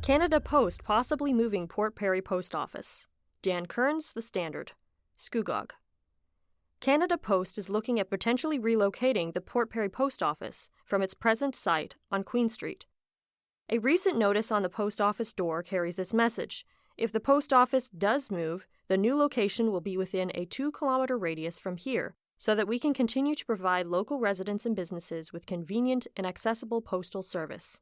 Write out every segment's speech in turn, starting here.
Canada Post possibly moving Port Perry Post Office. Dan Kearns, The Standard. Scugog. Canada Post is looking at potentially relocating the Port Perry Post Office from its present site on Queen Street. A recent notice on the post office door carries this message. If the post office does move, the new location will be within a 2-kilometer radius from here, so that we can continue to provide local residents and businesses with convenient and accessible postal service.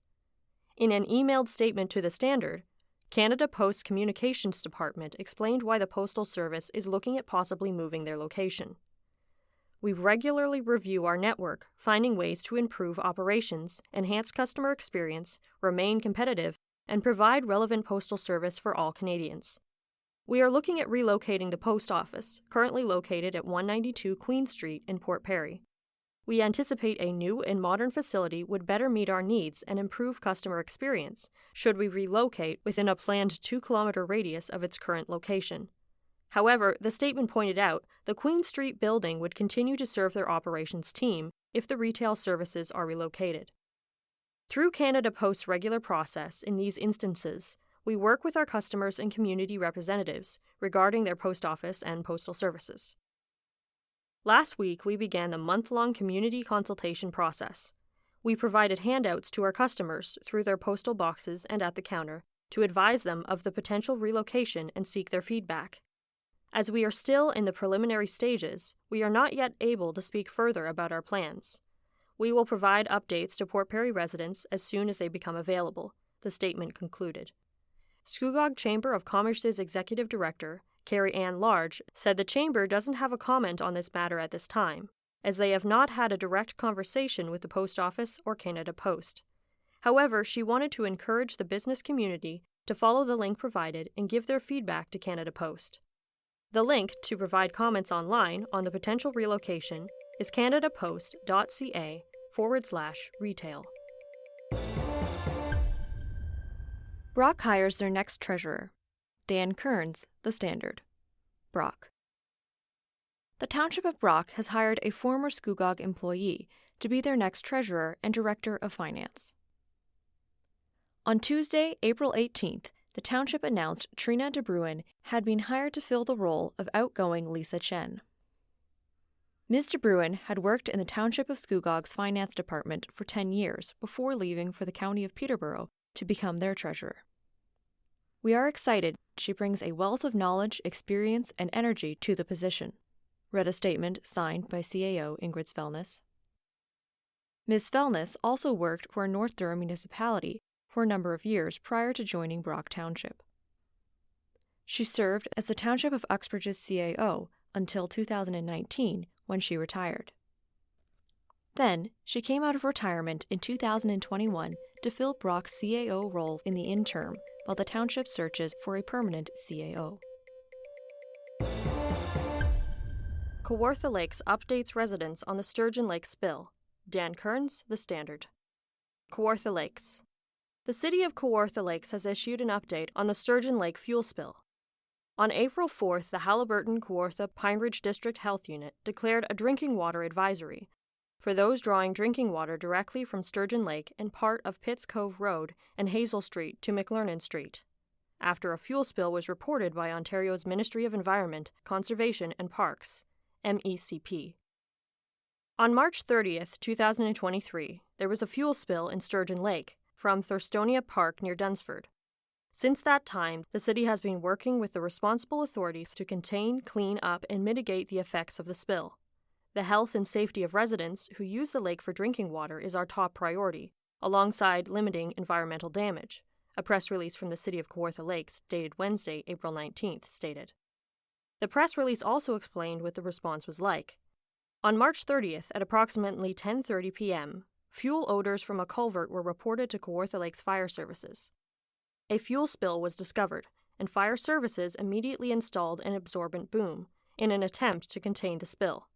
In an emailed statement to The Standard, Canada Post's Communications Department explained why the Postal Service is looking at possibly moving their location. We regularly review our network, finding ways to improve operations, enhance customer experience, remain competitive, and provide relevant postal service for all Canadians. We are looking at relocating the post office, currently located at 192 Queen Street in Port Perry. We anticipate a new and modern facility would better meet our needs and improve customer experience should we relocate within a planned 2-kilometer radius of its current location. However, the statement pointed out the Queen Street building would continue to serve their operations team if the retail services are relocated. Through Canada Post's regular process in these instances, we work with our customers and community representatives regarding their post office and postal services. Last week, we began the month-long community consultation process. We provided handouts to our customers through their postal boxes and at the counter to advise them of the potential relocation and seek their feedback. As we are still in the preliminary stages, we are not yet able to speak further about our plans. We will provide updates to Port Perry residents as soon as they become available, the statement concluded. Scugog Chamber of Commerce's Executive Director, Carrie Ann Large, said the Chamber doesn't have a comment on this matter at this time, as they have not had a direct conversation with the Post Office or Canada Post. However, she wanted to encourage the business community to follow the link provided and give their feedback to Canada Post. The link to provide comments online on the potential relocation is canadapost.ca/retail. Brock hires their next treasurer. Dan Kearns, The Standard. Brock. The Township of Brock has hired a former Scugog employee to be their next treasurer and director of finance. On Tuesday, April 18th, the Township announced Trina De Bruin had been hired to fill the role of outgoing Lisa Chen. Ms. De Bruin had worked in the Township of Scugog's finance department for 10 years before leaving for the County of Peterborough to become their treasurer. We are excited she brings a wealth of knowledge, experience, and energy to the position, read a statement signed by CAO Ingrid Svelness. Ms. Svelness also worked for a North Durham municipality for a number of years prior to joining Brock Township. She served as the Township of Uxbridge's CAO until 2019, when she retired. Then, she came out of retirement in 2021 to fill Brock's CAO role in the interim while the Township searches for a permanent CAO. Kawartha Lakes updates residents on the Sturgeon Lake spill. Dan Kearns, The Standard. Kawartha Lakes. The City of Kawartha Lakes has issued an update on the Sturgeon Lake fuel spill. On April 4th, the Halliburton-Kawartha Pine Ridge District Health Unit declared a drinking water advisory for those drawing drinking water directly from Sturgeon Lake and part of Pitts Cove Road and Hazel Street to McLernon Street, after a fuel spill was reported by Ontario's Ministry of Environment, Conservation and Parks, MECP. On March 30th, 2023, there was a fuel spill in Sturgeon Lake from Thurstonia Park near Dunsford. Since that time, the city has been working with the responsible authorities to contain, clean up, and mitigate the effects of the spill. The health and safety of residents who use the lake for drinking water is our top priority, alongside limiting environmental damage, a press release from the City of Kawartha Lakes dated Wednesday, April 19th, stated. The press release also explained what the response was like. On March 30th, at approximately 10:30 p.m., fuel odors from a culvert were reported to Kawartha Lakes Fire Services. A fuel spill was discovered, and fire services immediately installed an absorbent boom in an attempt to contain the spill.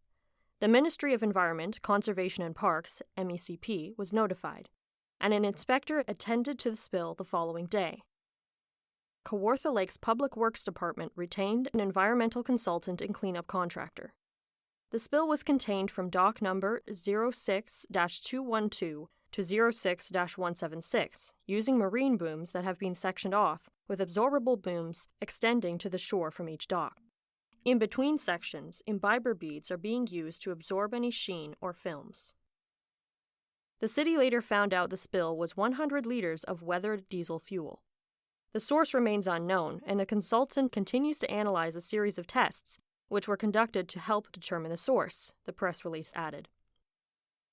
The Ministry of Environment, Conservation and Parks, MECP, was notified, and an inspector attended to the spill the following day. Kawartha Lakes Public Works Department retained an environmental consultant and cleanup contractor. The spill was contained from dock number 06-212 to 06-176 using marine booms that have been sectioned off with absorbable booms extending to the shore from each dock. In between sections, imbiber beads are being used to absorb any sheen or films. The city later found out the spill was 100 liters of weathered diesel fuel. The source remains unknown, and the consultant continues to analyze a series of tests, which were conducted to help determine the source, the press release added.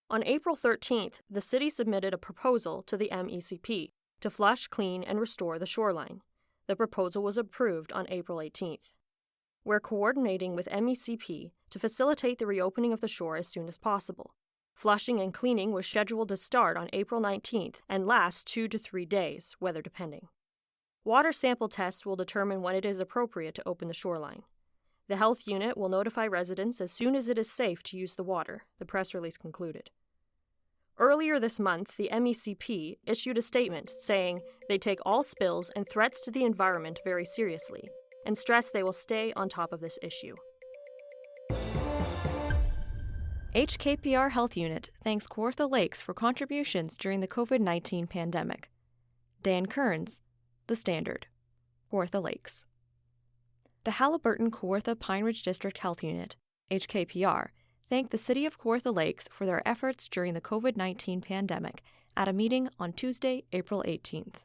On April 13th, the city submitted a proposal to the MECP to flush, clean, and restore the shoreline. The proposal was approved on April 18th. We're coordinating with MECP to facilitate the reopening of the shore as soon as possible. Flushing and cleaning was scheduled to start on April 19th and last 2 to 3 days, weather depending. Water sample tests will determine when it is appropriate to open the shoreline. The health unit will notify residents as soon as it is safe to use the water, the press release concluded. Earlier this month, the MECP issued a statement saying they take all spills and threats to the environment very seriously and stress they will stay on top of this issue. HKPR Health Unit thanks Kawartha Lakes for contributions during the COVID-19 pandemic. Dan Kearns, The Standard, Kawartha Lakes. The Halliburton Kawartha Pine Ridge District Health Unit, HKPR, thanked the City of Kawartha Lakes for their efforts during the COVID-19 pandemic at a meeting on Tuesday, April 18th.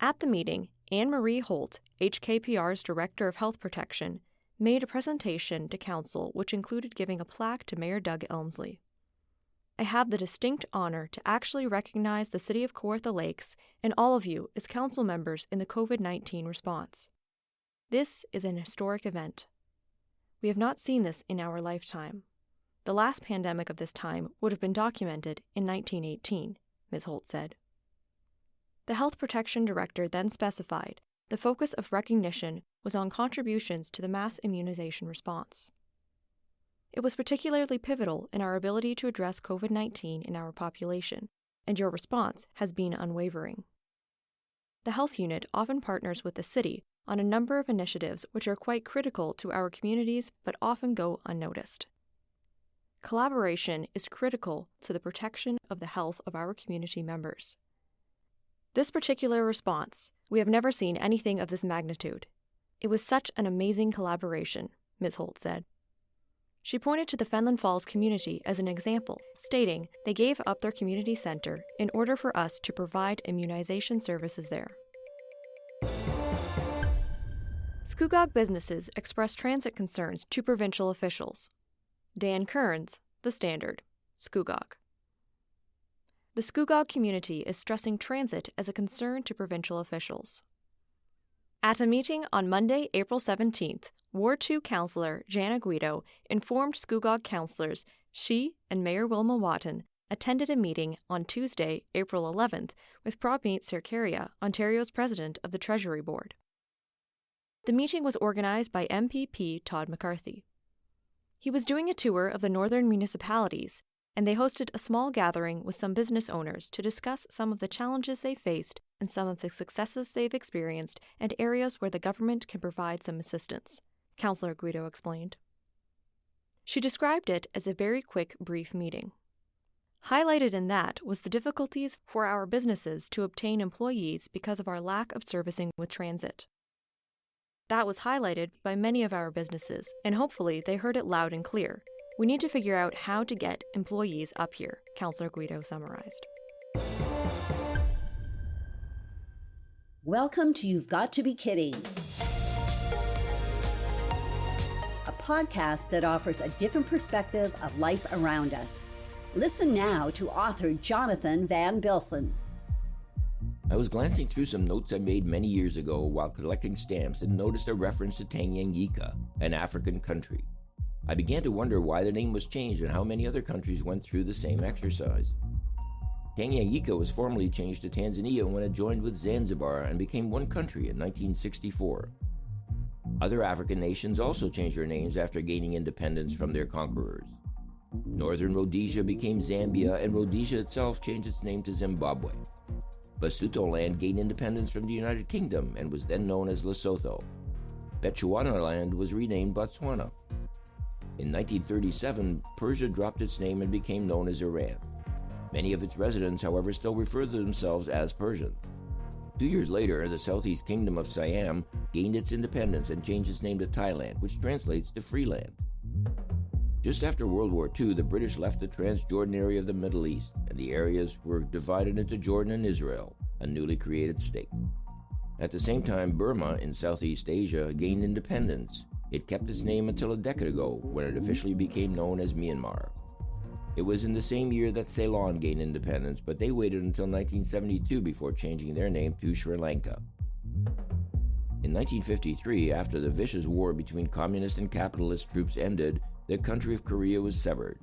At the meeting, Anne Marie Holt, HKPR's Director of Health Protection, made a presentation to Council which included giving a plaque to Mayor Doug Elmsley. I have the distinct honor to actually recognize the City of Kawartha Lakes and all of you as Council members in the COVID-19 response. This is an historic event. We have not seen this in our lifetime. The last pandemic of this time would have been documented in 1918, Ms. Holt said. The Health Protection Director then specified the focus of recognition was on contributions to the mass immunization response. It was particularly pivotal in our ability to address COVID-19 in our population, and your response has been unwavering. The health unit often partners with the city on a number of initiatives which are quite critical to our communities but often go unnoticed. Collaboration is critical to the protection of the health of our community members. This particular response, we have never seen anything of this magnitude. It was such an amazing collaboration, Ms. Holt said. She pointed to the Fenland Falls community as an example, stating they gave up their community center in order for us to provide immunization services there. Scugog businesses expressed transit concerns to provincial officials. Dan Kearns, The Standard, Scugog. The Scugog community is stressing transit as a concern to provincial officials. At a meeting on Monday, April 17th, Ward 2 Councillor Jana Guido informed Scugog councillors she and Mayor Wilma Watton attended a meeting on Tuesday, April 11th, with Prabmeet Sarkaria, Ontario's president of the Treasury Board. The meeting was organized by MPP Todd McCarthy. He was doing a tour of the northern municipalities, and they hosted a small gathering with some business owners to discuss some of the challenges they faced and some of the successes they've experienced and areas where the government can provide some assistance, Councillor Guido explained. She described it as a very quick, brief meeting. Highlighted in that was the difficulties for our businesses to obtain employees because of our lack of servicing with transit. That was highlighted by many of our businesses, and hopefully they heard it loud and clear. We need to figure out how to get employees up here, Councillor Guido summarized. Welcome to You've Got to Be Kidding, a podcast that offers a different perspective of life around us. Listen now to author Jonathan Van Bilsen. I was glancing through some notes I made many years ago while collecting stamps and noticed a reference to Tanganyika, an African country. I began to wonder why the name was changed and how many other countries went through the same exercise. Tanganyika was formally changed to Tanzania when it joined with Zanzibar and became one country in 1964. Other African nations also changed their names after gaining independence from their conquerors. Northern Rhodesia became Zambia, and Rhodesia itself changed its name to Zimbabwe. Basutoland gained independence from the United Kingdom and was then known as Lesotho. Bechuanaland was renamed Botswana. In 1937, Persia dropped its name and became known as Iran. Many of its residents, however, still refer to themselves as Persians. 2 years later, the Southeast Kingdom of Siam gained its independence and changed its name to Thailand, which translates to free land. Just after World War II, the British left the Transjordan area of the Middle East, and the areas were divided into Jordan and Israel, a newly created state. At the same time, Burma in Southeast Asia gained independence. It kept its name until a decade ago, when it officially became known as Myanmar. It was in the same year that Ceylon gained independence, but they waited until 1972 before changing their name to Sri Lanka. In 1953, after the vicious war between communist and capitalist troops ended, the country of Korea was severed.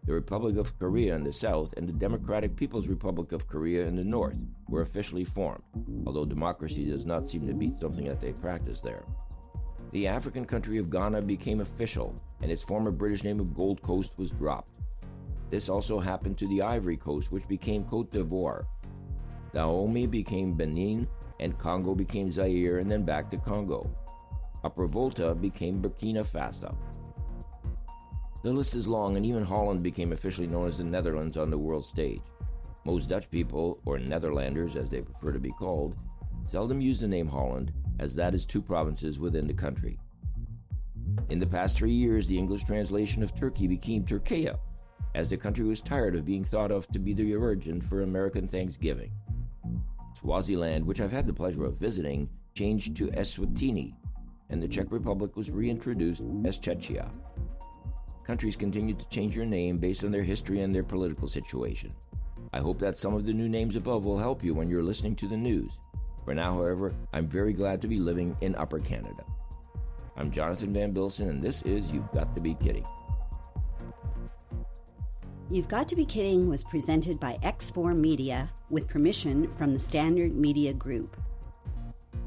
The Republic of Korea in the south and the Democratic People's Republic of Korea in the north were officially formed, although democracy does not seem to be something that they practice there. The African country of Ghana became official, and its former British name of Gold Coast was dropped. This also happened to the Ivory Coast, which became Côte d'Ivoire. Dahomey became Benin, and Congo became Zaire, and then back to Congo. Upper Volta became Burkina Faso. The list is long, and even Holland became officially known as the Netherlands on the world stage. Most Dutch people, or Netherlanders as they prefer to be called, seldom use the name Holland, as that is 2 provinces within the country. In the past 3 years, the English translation of Turkey became Turkey, as the country was tired of being thought of to be the origin for American Thanksgiving. Swaziland, which I've had the pleasure of visiting, changed to Eswatini, and the Czech Republic was reintroduced as Czechia. Countries continue to change their name based on their history and their political situation. I hope that some of the new names above will help you when you're listening to the news. For now, however, I'm very glad to be living in Upper Canada. I'm Jonathan Van Bilsen, and this is You've Got to Be Kidding. You've Got to Be Kidding was presented by X4 Media with permission from the Standard Media Group.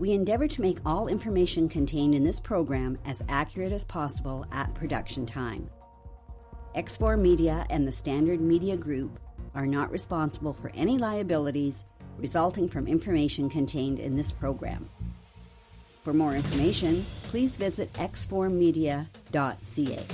We endeavor to make all information contained in this program as accurate as possible at production time. X4 Media and the Standard Media Group are not responsible for any liabilities resulting from information contained in this program. For more information, please visit x4media.ca.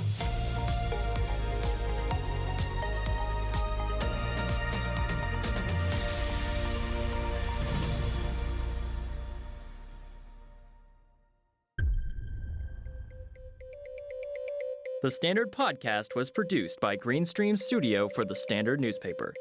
The Standard Podcast was produced by Greenstream Studio for the Standard newspaper.